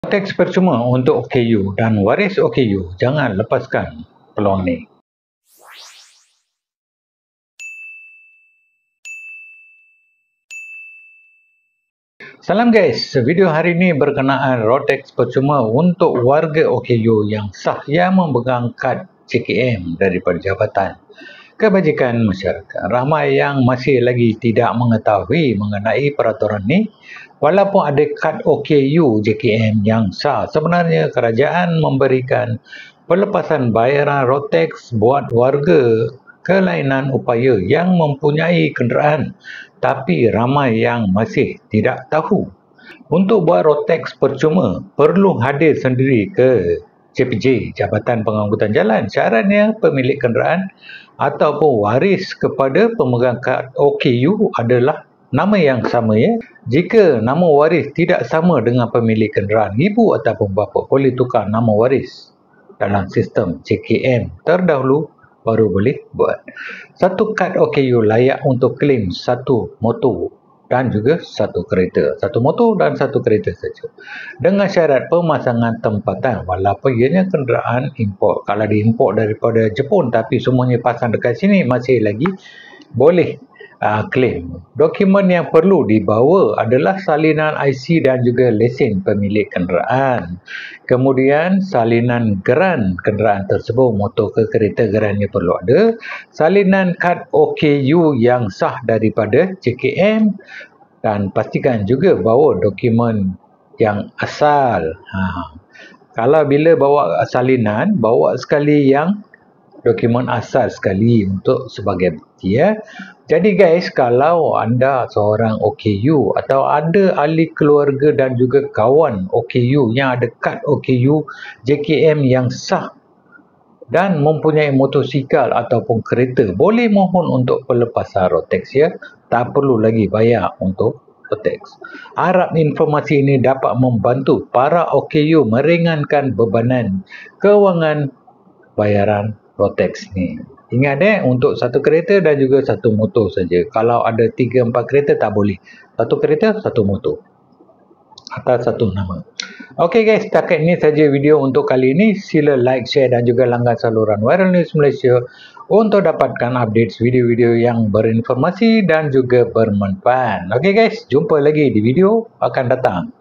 Teks percuma untuk OKU dan waris OKU, jangan lepaskan peluang ni. Salam guys, video hari ini berkenaan Rotex percuma untuk warga OKU yang sah yang memegang kad JKM daripada Jabatan Kebajikan Masyarakat. Ramai yang masih lagi tidak mengetahui mengenai peraturan ni. Walaupun ada kad OKU JKM yang sah, sebenarnya kerajaan memberikan pelepasan bayaran Rotex buat warga kelainan upaya yang mempunyai kenderaan, tapi ramai yang masih tidak tahu. Untuk buat Rotex percuma, perlu hadir sendiri ke JPJ, Jabatan Pengangkutan Jalan. Syaratnya pemilik kenderaan ataupun waris kepada pemegang kad OKU adalah nama yang sama ya. Jika nama waris tidak sama dengan pemilik kenderaan, ibu ataupun bapa boleh tukar nama waris dalam sistem JKM terdahulu baru boleh buat. Satu kad OKU layak untuk klaim satu motor dan juga satu kereta. Satu motor dan satu kereta saja. Dengan syarat pemasangan tempatan, walaupun ianya kenderaan import. Kalau diimport daripada Jepun tapi semuanya pasang dekat sini, masih lagi boleh klaim. Dokumen yang perlu dibawa adalah salinan IC dan juga lesen pemilik kenderaan. Kemudian salinan geran kenderaan tersebut, motor ke kereta, gerannya perlu ada. Salinan kad OKU yang sah daripada JKM, dan pastikan juga bawa dokumen yang asal. Kalau bila bawa salinan, bawa sekali yang dokumen asal sekali untuk sebagai bukti ya. Jadi guys, kalau anda seorang OKU atau ada ahli keluarga dan juga kawan OKU yang ada kad OKU JKM yang sah dan mempunyai motosikal ataupun kereta, boleh mohon untuk pelepasan Rotex ya. Tak perlu lagi bayar untuk Rotex. Harap informasi ini dapat membantu para OKU meringankan bebanan kewangan bayaran Rotex ni. Ingat untuk satu kereta dan juga satu motor saja. Kalau ada 3-4 kereta tak boleh. Satu kereta, satu motor. Atau satu nama. Okey guys, setakat ini saja video untuk kali ini. Sila like, share dan juga langgan saluran Viral News Malaysia untuk dapatkan update video-video yang berinformasi dan juga bermanfaat. Okey guys, jumpa lagi di video akan datang.